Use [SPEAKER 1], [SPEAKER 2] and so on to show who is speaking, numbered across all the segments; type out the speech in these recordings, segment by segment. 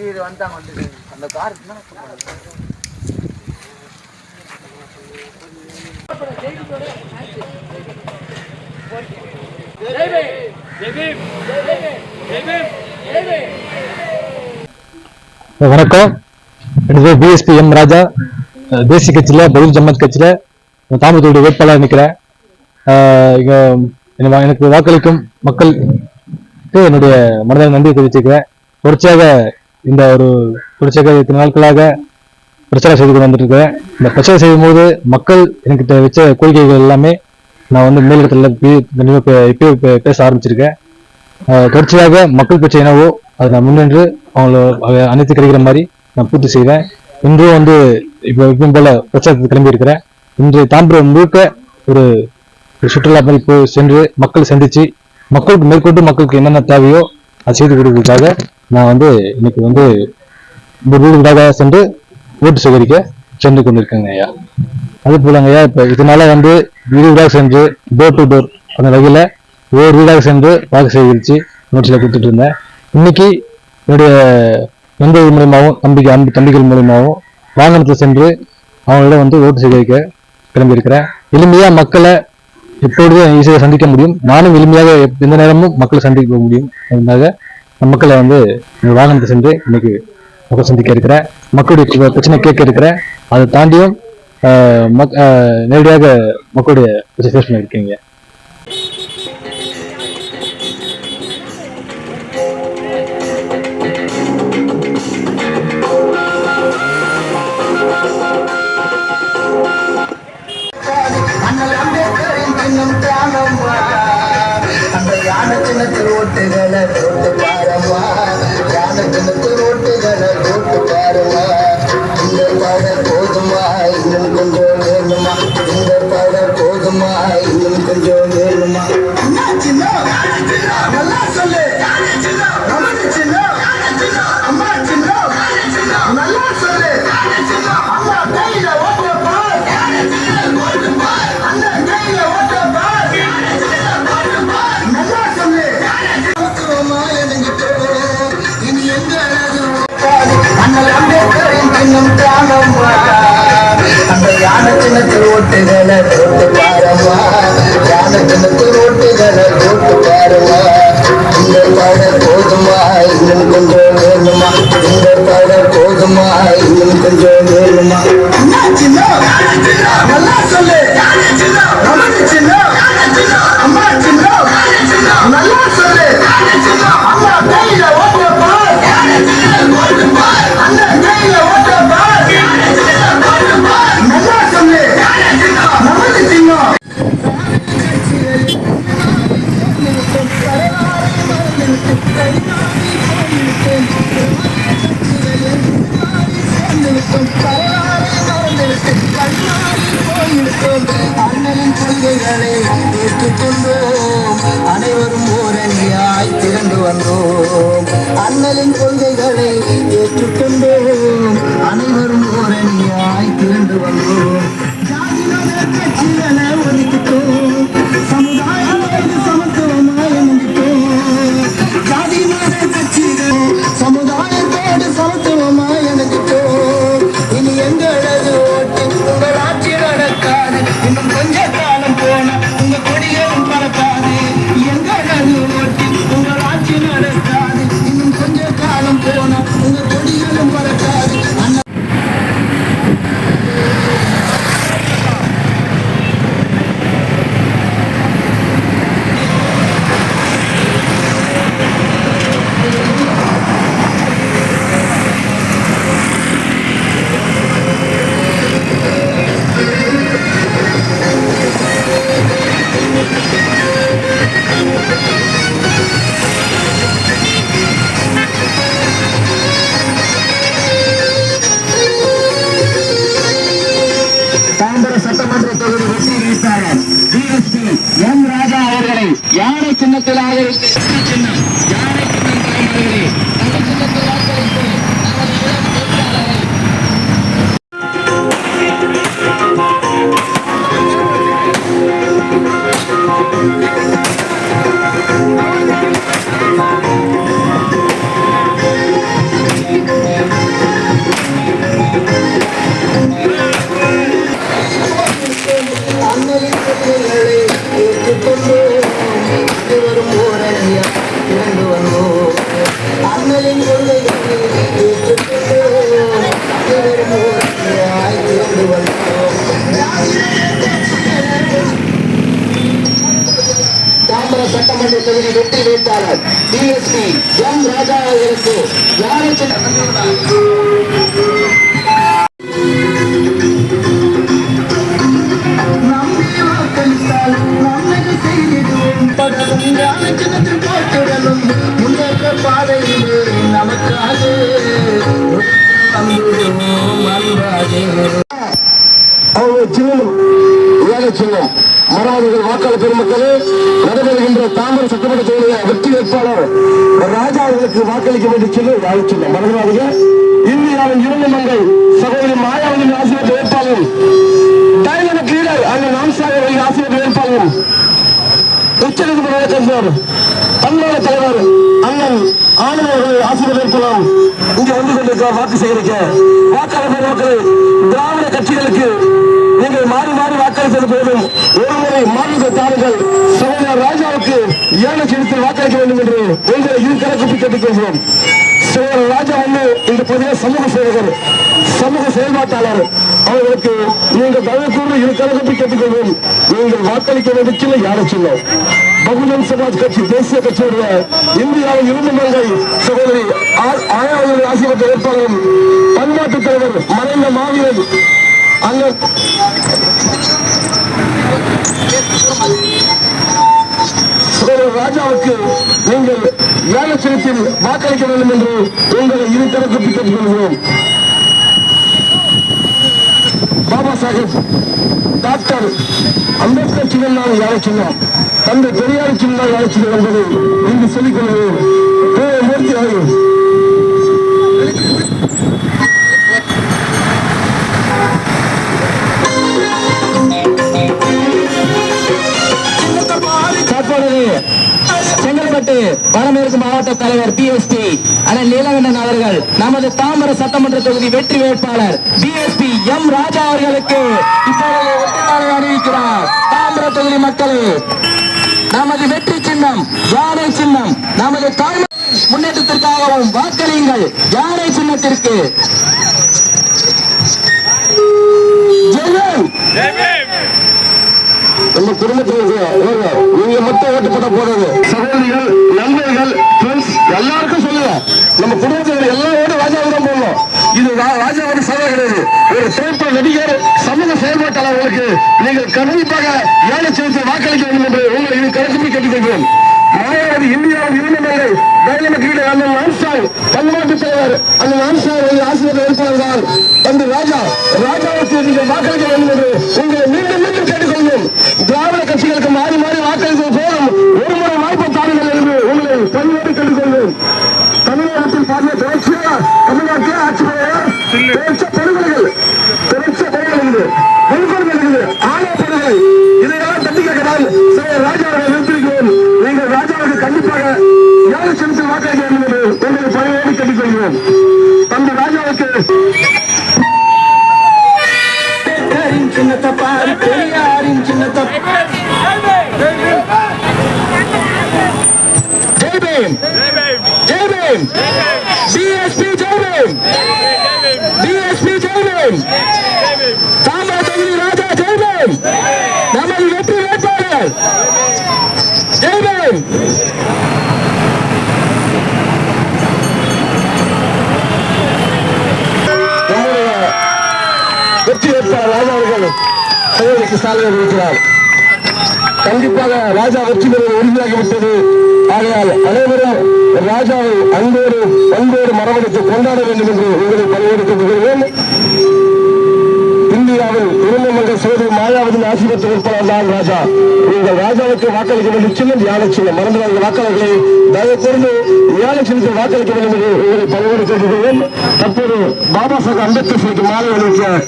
[SPEAKER 1] இது வந்தாங்க வந்து அந்த கார்
[SPEAKER 2] வணக்கம். எனது பிஎஸ்பி எம் ராஜா, தேசிய கட்சியில பகுஜன் ஜமாத் கட்சியில தாமதத்துடைய வேட்பாளர் நிற்கிறேன். எனக்கு வாக்களிக்கும் மக்கள் என்னுடைய மனதான நன்றி தெரிவிச்சுக்கிறேன். தொடர்ச்சியாக இத்தனை நாட்களாக பிரச்சாரம் செய்து கொண்டு வந்துட்டு இருக்கிறேன். இந்த பிரச்சாரம் செய்யும் போது மக்கள் எனக்கு வச்ச கோரிக்கைகள் எல்லாமே நான் வந்து மேலிடத்துல இப்போ பேச ஆரம்பிச்சிருக்கேன். தொடர்ச்சியாக மக்கள் பிரச்சனை என்னவோ அதை நான் முன்னின்று அவங்கள அனைத்து கிடைக்கிற மாதிரி நான் பூர்த்தி செய்வேன். இன்றும் வந்து இப்போ போல பிரச்சாரத்துக்கு கிளம்பி இருக்கிறேன். இன்று தாம்பரம் முழுக்க ஒரு சுற்றுலா மாதிரி போய் சென்று மக்கள் சந்திச்சு மக்களுக்கு என்னென்ன தேவையோ அதை செய்து கொடுக்கறதுக்காக நான் வந்து இன்னைக்கு வந்து வீடு வீடாக சென்று ஓட்டு சேகரிக்க சென்று கொண்டிருக்கேங்க ஐயா. அது போலங்க ஐயா, இப்ப இதனால வந்து வீடு வீடாக சென்று டோர் டு டோர் அந்த வகையில ஒவ்வொரு வீடாக சென்று வாக்கு சேகரிச்சு நோட்ஸ்ல கொடுத்துட்டு இருந்தேன். இன்னைக்கு என்னுடைய நண்பர்கள் மூலியமாகவும் தம்பிகள் மூலியமாகவும் வாகனத்தில் சென்று அவங்களிடம் வந்து ஓட்டு சேகரிக்க கிளம்பியிருக்கிறேன். எளிமையா மக்களை எப்பொழுதும் ஈஸியாக சந்திக்க முடியும். நானும் எளிமையாக எந்த நேரமும் மக்களை சந்திக்க முடியும். அதனால மக்களை வந்து வாகனத்தை சென்று இன்னைக்கு மக்கள் சந்திக்க இருக்கிறேன். மக்களுடைய பிரச்சனை கேட்க இருக்கிறேன். அதை தாண்டியும் நேரடியாக மக்களுடைய ஃபேஸ் பண்ண இருக்கீங்க.
[SPEAKER 3] ஓட்டுகளை போட்டு பாருவா, யானத்தினத்து ஓட்டுகளை போட்டு பாருவா. இந்த பாடல் போதுமா, இன்னும் கொஞ்சம் வேணுமா? இந்த பாடல் போதுமா, இன்னும் கொஞ்சம் வேணுமா? நல்லா சொல்லு, அம்மா சின்ன நல்லா சொல்லு. அம்மா கையில ஓட்ட பார், அந்த கையில ஓட்ட பார். நல்லா சொல்லு. இனி எங்க அண்ணல் அம்பேத்கரின் சின்னம் தானம்மா. அந்த யானை சின்னத்தில் ஓட்டுகளை போட்டு பாருமா, யானை சின்னத்தில் ஓட்டுகளை போட்டு பாருமா. இந்த பாடல் போதுமா, இன்னும் கொஞ்சம் வேணுமா? இந்த பாடல் போதுமா, இன்னும் கொஞ்சம் வேணுமா? நல்லா சொல்லு, அம்மா சின்ன நல்லா சொல்லு. அம்மா கையில ஓட்ட பார், அந்த கையில ஓட்ட பார். நல்லா சொல்லு, நமது சின்னம். அண்ணலின் கொள்கைகளை ஏற்றுக்கொண்டோம், அனைவரும் ஓரணியாய் திரண்டு வந்தோம். அண்ணலின் கொள்கைகளை ஏற்றுக்கொண்டோம், அனைவரும் ஓரணியாய் திரண்டு வந்தோம். ஜாதி மத கட்சிகளை ஒதுக்கிட்டோம், சமுதாயம் சமத்துவமாய் இணைந்துட்டோம். ஜாதி மத கட்சிகள் சமுதாயத்தோடு சமத்துவமாய் இணைந்துட்டோம். இனி எங்களது ஓட்டு உங்கள் ஆட்சி நடக்காது, இன்னும் கொஞ்ச காலம் போன உங்க கொடிகளும் பறக்காது. எங்களது ஓட்டு உங்கள் ஆட்சி நடக்காது, இன்னும் கொஞ்ச காலம் போன உங்க கொடிகளும் பறக்காது. தாம்பரம் சட்டமன்ற தொகுதி வெற்றி வேட்பாளர் பிஎஸ்பி எம் ராஜா அவர்களை யானை சின்னத்தில் ஆதரித்து சின்னம் யானை சின்னம் தாய்மார்களே அந்த சின்னத்தில் வாக்களித்து வேட்பாளர் டிஎஸ்பி எம் ராஜா அவர்களுக்கு யாரை முன்னேற்ற பாதையிலே நமக்காக சின்னம் மராதிகள் வாக்காளர் பெருமக்களே, நடைபெறுகின்ற தாம்பரம் சட்டமன்ற தொகுதிய வெற்றி வேட்பாளர் ராஜா அவர்களுக்கு வாக்களிக்க வேண்டிய சின்னம் யாழை சின்னம். மறந்துடாதீங்க. இந்தியாவின் இரண்டு மங்கை சகோதரி மாயாவதியின் ஆசிரியர் வேட்பாளரும் டைனமிக் லீடர் அண்ணன் நாம்சாகரின் ஆசிரியர் வேட்பாளரும் உச்சநீதிமன்ற வழக்கறிஞர் தமிழக தலைவர் அண்ணன் ஆளுநர்கள் ஆசிரியர் வேட்பாளரும் இங்க வந்து கொண்டிருக்க வாக்கு சேகரிக்க வாக்காளர் பெருமக்களை திராவிட கட்சிகளுக்கு நீங்கள் மாறி மாறி வாக்களித்தது போதும் ஒருமுறை மாநில தாருங்கள். சகோதரர் ராஜாவுக்கு ஏழை சின்னத்தில் வாக்களிக்க வேண்டும் என்று உங்களை இருக்க கூப்பி கேட்டுக்கொள்கிறோம். சகோதரர் ராஜா வந்து இந்த பகுதிய சமூக சேவகர், சமூக செயல்பாட்டாளர். அவர்களுக்கு நீங்கள் தயவு கூர்ந்து இருக்க கூப்பி கேட்டுக்கொள்வோம். நீங்கள் வாக்களிக்க வேண்டிய சின்ன யாரை சின்னம் பகுஜன் சமாஜ் கட்சி, தேசிய கட்சியுடைய இந்தியாவில் இருந்து மங்கை சகோதரி ஆயாவதி ஆசிரியர் வேட்பாளரும் பண்பாட்டு தலைவர் மறைந்த மாவீரன் அண்ணன் சகோதரர் ராஜாவுக்கு நீங்கள் ஏழை சின்னத்தில் வாக்களிக்க வேண்டும் என்று உங்களை இருதரப்பு கேட்டுக் கொள்கிறோம். பாபா சாஹேப் டாக்டர் அம்பேத்கர் சின்னம் யாழை சின்னம், தந்தை பெரியார் சின்னம் யாழை சின்னம் என்பதை இங்கு சொல்லிக் கொள்கிறோம். மூர்த்தி அவர்கள் செங்கல்பட்டு வடமேற்கு மாவட்ட தலைவர் பிஎஸ்பி அண்ணன் நீலகண்டன் அவர்கள் நமது தாம்பரம் சட்டமன்ற தொகுதி வெற்றி வேட்பாளர் பிஎஸ்பி எம் ராஜா அவர்களுக்கு இப்பொழுது வெற்றியாளர் அறிவிக்கிறார். தாம்பரம் தொகுதி மக்களே, நமது வெற்றி சின்னம் யானை சின்னம். நமது தாய்மொழி முன்னேற்றத்திற்காகவும் வாக்களியுங்கள் யானை சின்னத்திற்கு. நம்ம குடும்பத்தில் நீங்க மட்டும் ஓட்டு போட்ட போறது சகோதரிகள், நண்பர்கள், ஃப்ரெண்ட்ஸ் எல்லாருக்கும் சொல்லுங்க. நம்ம குடும்பத்தில் எல்லா ஓட்டு ராஜாவுக்கு தான் போடணும். இது ராஜாவோட சபை கிடையாது. ஒரு திரைப்பட நடிகர், சமூக செயல்பாட்டாளர்களுக்கு நீங்கள் கண்டிப்பாக ஏழை சின்னத்தை வாக்களிக்க வேண்டும் என்று உங்களை இது கருத்து கேட்டுக்கொள்கிறோம். மாயாவதி இந்தியாவில் இருந்த மேலே டைனமிக் லீடர் அண்ணன் நாம்சாங் பண்பாட்டு தலைவர் அண்ணன் நாம்சாங் ஆசிரியர் வேட்பாளர் தந்தை ராஜாவுக்கு நீங்கள் வாக்களிக்க வேண்டும் என்று உங்களை மீண்டும் மீண்டும் கேட்டுக்கொள்வோம். திராவிட கட்சிகளுக்கு மாறி மாறி வாக்களித்தது போதும், ஒருமுறை வாய்ப்பு தாருங்கள் என்று உங்களை பணியோடு கேட்டுக்கொள்வோம். தமிழகத்தில் பார்த்த தொடர்ச்சியாக தமிழ்நாட்டில் ஆட்சி படுகொலைகள் இருக்குது, முன்கொடுமை இருக்குது, ஆணவ படுகொலை, இதையெல்லாம் தட்டி கேட்கிறால் ராஜா அவர்கள் நிறுத்திருக்கிறோம். நீங்கள் ராஜாவுக்கு கண்டிப்பாக ஏழை சின்னத்தில் வாக்களிக்க வேண்டும் என்று உங்களை பணியோடு கேட்டுக்கொள்கிறோம். தந்தை ராஜாவுக்கு சின்னத்தை பாரு, பெரியாரின் சின்னத்தை ஜெய்பீம் ஜெய்பீம் பிஎஸ்பி ஜெய்பீம் பிஎஸ்பி ஜெய்பீம் தாம்பரம் தொகுதி ராஜா ஜெய்பீம் நமது வெற்றி வேட்பாளர் ஜெய்பீம். வெற்றி வேட்பாளர் ராஜா அவர்கள் சகோதரிக்கு சாலை இருக்கிறார். கண்டிப்பாக ராஜா வெற்றி பெறுவது உறுதியாகிவிட்டது. ஆகையால் அனைவரும் ராஜாவை அன்போடு பண்போடு மரபெடுத்து கொண்டாட வேண்டும் என்று உங்களை பணியெடுத்து கொள்கிறேன். இந்தியாவில் இரண்டு மன்ற சோதரி மாயாவதியின் ஆசிரியர் வேட்பாளர் தான் ராஜா. நீங்கள் ராஜாவுக்கு வாக்களிக்க வேண்டிய சின்னம் யானை சின்னம். மறந்து வாக்காளர்களை தயவு கூர்ந்து யானை சின்னத்தை வாக்களிக்க வேண்டும் என்று உங்களை பணியோடு கேட்டுக்கொள்கிறேன். தற்போது பாபா சாஹேப் அம்பேத்கர் சிலைக்கு மாலை அறிவிக்கலாம்.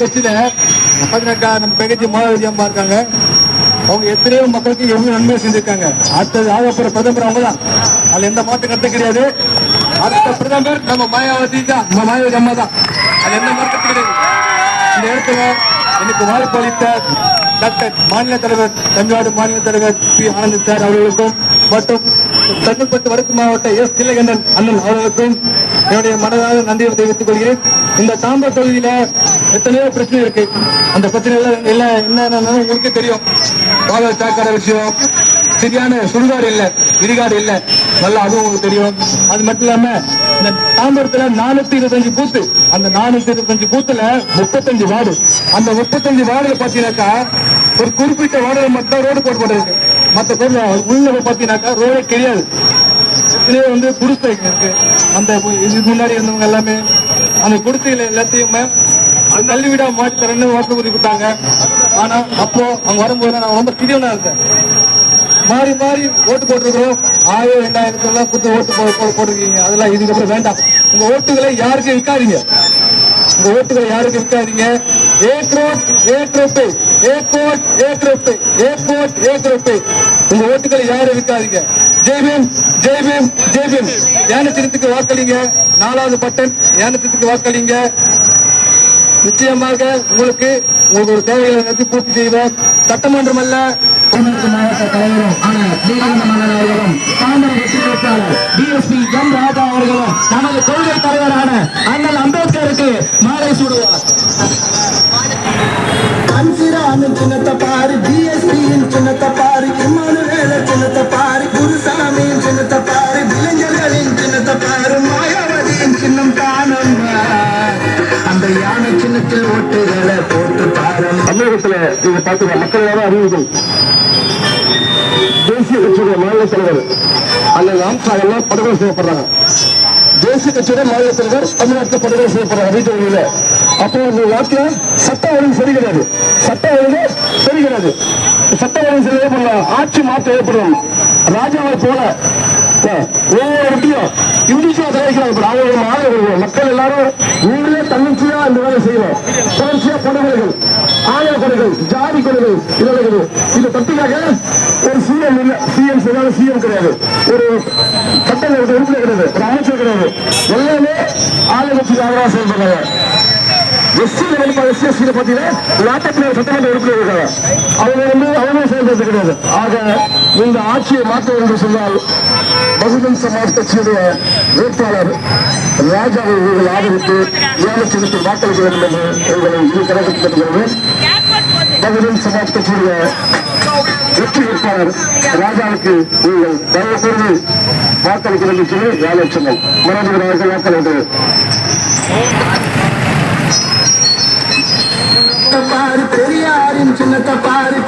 [SPEAKER 4] கட்சியில நம்ம பெகஜி மாயாவதி அம்மா இருக்காங்க. அவங்க எத்தனையோ மக்களுக்கு எவ்வளவு நன்மை செஞ்சிருக்காங்க. அடுத்தது ஆகப்போற பிரதமர் அவங்க தான், அதுல எந்த மாற்று கருத்து கிடையாது. அடுத்த பிரதமர் நம்ம மாயாவதி தான், மாயாவதி அம்மா தான், அது எந்த மாற்று கிடையாது. இந்த இடத்துல எனக்கு வாய்ப்பு அளித்த டாக்டர் மாநில தலைவர், தமிழ்நாடு மாநில தலைவர் பி ஆனந்த் சார் அவர்களுக்கும் மற்றும் செங்கல்பட்டு வடக்கு மாவட்ட எஸ் திலகண்டன் அண்ணன் அவர்களுக்கும் என்னுடைய மனதார நன்றியை தெரிவித்துக் கொள்கிறேன். இந்த தாம்பரம் தொகுதியில எத்தனையோ பிரச்சனை இருக்கு. அந்த பிரச்சனை எல்லாம் என்னென்ன உங்களுக்கு தெரியும். காவல் சாக்கடை விஷயம், சரியான சுடுகாடு இல்ல, இடிகாடு இல்ல, நல்லா அதுவும் உங்களுக்கு தெரியும். அது மட்டும் இல்லாம இந்த தாம்பரத்துல 425 பூத்து, அந்த 425 பூத்துல 35 வார்டு. அந்த 35 வார்டுல பாத்தீங்கன்னாக்கா ஒரு குறிப்பிட்ட வார்டுல மட்டும் ரோடு போட்டுருக்கு. மற்ற உள்ள பாத்தீங்கன்னாக்கா ரோடே கிடையாது. வந்து குடிசை இருக்கு. அந்த இதுக்கு முன்னாடி இருந்தவங்க எல்லாமே அந்த குடிசையில எல்லாத்தையுமே தள்ளி விட மாட்டி தரேன்னு வாக்குறுதி கொடுத்தாங்க. ஆனா அப்போ அவங்க வரும்போது நான் ரொம்ப சிறியவனா இருந்தேன். மாறி மாறி ஓட்டு போட்டிருக்கிறோம். 1000 2000 கொடுத்து ஓட்டு போட்டிருக்கீங்க. அதெல்லாம் இதுக்கப்புறம் வேண்டாம். உங்க ஓட்டுகளை யாருக்கும் விற்காதீங்க. உங்க ஓட்டுகளை யாருக்கும் விற்காதீங்க. உங்க ஓட்டுகளை யாரும் விற்காதீங்க. ஜெய்பீம், ஜெய்பீம், ஜெய்பீம். யானை சின்னத்துக்கு வாக்களிங்க. 4வது பட்டன் யானை சின்னத்துக்கு வாக்களிங்க. நிச்சயமாக உங்களுக்கு உங்களோட தேவைகளை நடத்தி பூர்த்தி செய்வோம். சட்டமன்றம் அல்ல, மாவட்ட தலைவரும் டிஎஸ்பி எம் ராஜா அவர்களும் நமது கொள்கை தலைவரான அண்ணல் அம்பேத்கருக்கு மாலை சூடுவார்.
[SPEAKER 5] அன்சிராமின் சின்னத்தை பாரு, டிஎஸ்பியின் சின்னத்தை பாரு, இம்மானுவேல சின்னத்தை பாரு, குருசாமியின் சின்னத்தை பாரு, இளைஞர்களின் சின்னத்தை பாரு, மாயாவதியின் சின்னம் காணும். அந்த யானை சின்னத்தில் ஓட்டுகளை போட்டு பாரு.
[SPEAKER 3] தமிழகத்துல நீங்க பார்த்துக்க மக்கள் அறிவுகள் தேசிய கட்சியுடைய மாநில தலைவர் அண்ணன் ராம்சா எல்லாம் படுகொலை செய்யப்படுறாங்க. தேசிய கட்சியுடைய மாநில தலைவர் தமிழ்நாட்டில் படுகொலை செய்யப்படுறாங்க வீட்டு. அப்போ இந்த நாட்டில் சட்ட ஒழுங்கு சரி கிடையாது. சட்ட ஒழுங்கு சரி கிடையாது. சட்ட ஒழுங்கு சரி ஏற்படலாம், ஆட்சி மாற்றம் ஏற்படும். ராஜாவை போல ஒவ்வொருத்தையும் இண்டிவிஜுவலா தயாரிக்கிறாங்க. அவங்க ஆளுநர்கள் மக்கள் எல்லாரும் நீங்களே தன்னிச்சையா இந்த வேலை செய்யணும். தொடர்ச்சியா கொடுமைகள், ஆலய கொலைகள், ஜாதி கொலைகள் இது இந்த தப்பிக்காக ஒரு சிஎம் இல்ல, சிஎம் செய்யாத சிஎம் கிடையாது, ஒரு சட்ட உறுப்பினர் கிடையாது, ஒரு அமைச்சர் கிடையாது. எல்லாமே ஆலய கட்சிக்கு ஆதரவாக செயல்படுறாங்க. எஸ்சி பாத்தீங்கன்னா நாட்டத்தில் சட்டமன்ற உறுப்பினர் இருக்காங்க. அவங்க செயல்படுத்த கிடையாது. ஆக இந்த ஆட்சியை மாற்ற என்று சொன்னால் பகுஜன் சமாஜ் கட்சியுடைய வேட்பாளர் ராஜாவை நீங்கள் ஆதரித்து ஏழு வாக்களிக்க வேண்டும் என்று உங்களை இது கணக்கு கேட்டுக்கொள்வேன். பகுஜன் சமாஜ் கட்சியுடைய வெற்றி வேட்பாளர் ராஜாவுக்கு நீங்கள் தயவு செய்து வாக்களிக்க வேண்டும் சொல்லி வேலை சொன்னோம். மனோஜர் அவர்கள் வாக்களித்து
[SPEAKER 5] பாரு, பெரியாரின் சின்னத்தை பாரு.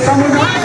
[SPEAKER 5] சமுதாய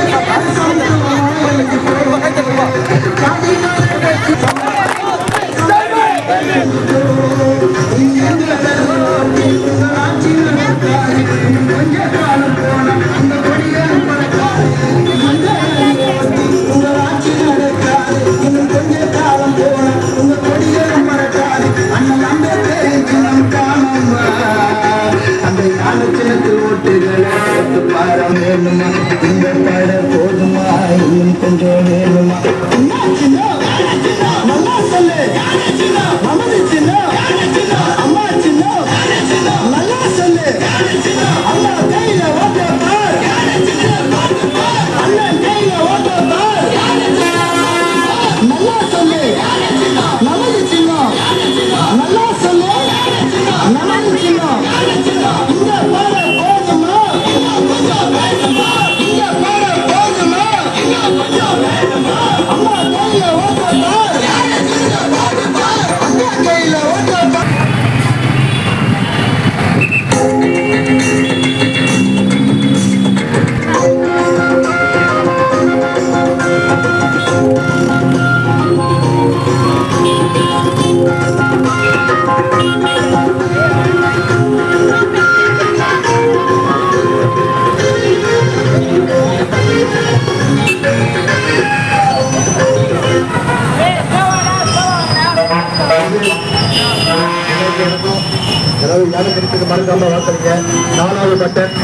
[SPEAKER 4] அதாவது யானை சின்னத்துக்கு மறக்காம வாக்களிங்க. 4வது பட்டன்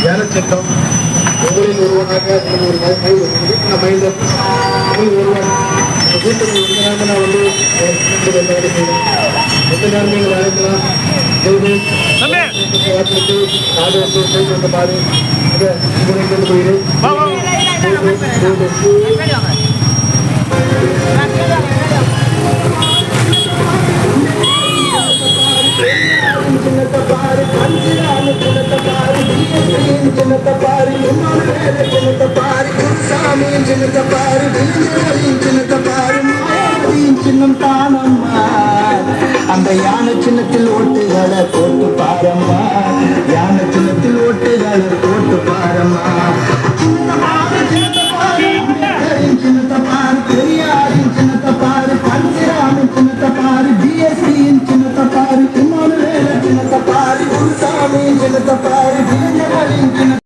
[SPEAKER 4] யானை சின்னம். உங்களில் ஒருவனாக ஒரு வீட்டில் மைந்தர் உங்களில் ஒருவன் வீட்டுக்கு எந்த நேரத்தில் நான் வந்து வேலை செய்வேன். எந்த நேரம் நீங்கள் அழைக்கலாம். வாக்களித்து நாடு வந்து போயிட்டு வந்த பாரு இதை உங்களை கொண்டு போயிடு.
[SPEAKER 5] சின்னத்தை பாரு பஞ்சிராம சின்னத்தை பாரு பிஎஸ்பியின் சின்னத்தை பாரு இம்மானுவேல சின்னத்தை பாரு குருசாமியின் சின்னத்தை பாரு வில்லியர்களின் சின்னத்தை பாரு மாயாவதியின் சின்னம் தானம்மா. அந்த யானை சின்னத்தில் ஓட்டுகளை போட்டு பாரம்மா. யானை சின்னத்தில் ஓட்டுகளை போட்டு பாரம்மா. சின்னத்தை பாரு பெரியாரின் சின்னத்தை பாரு பஞ்சிராமின் சின்னத்தை பாரு பிஎஸ்பியின் சின்னத்தை பாரு இம்மானுவேல சின்னத்தை பாரு குருசாமியின் சின்னத்தை பாரு வில்லியர்களின் சின்னத்தை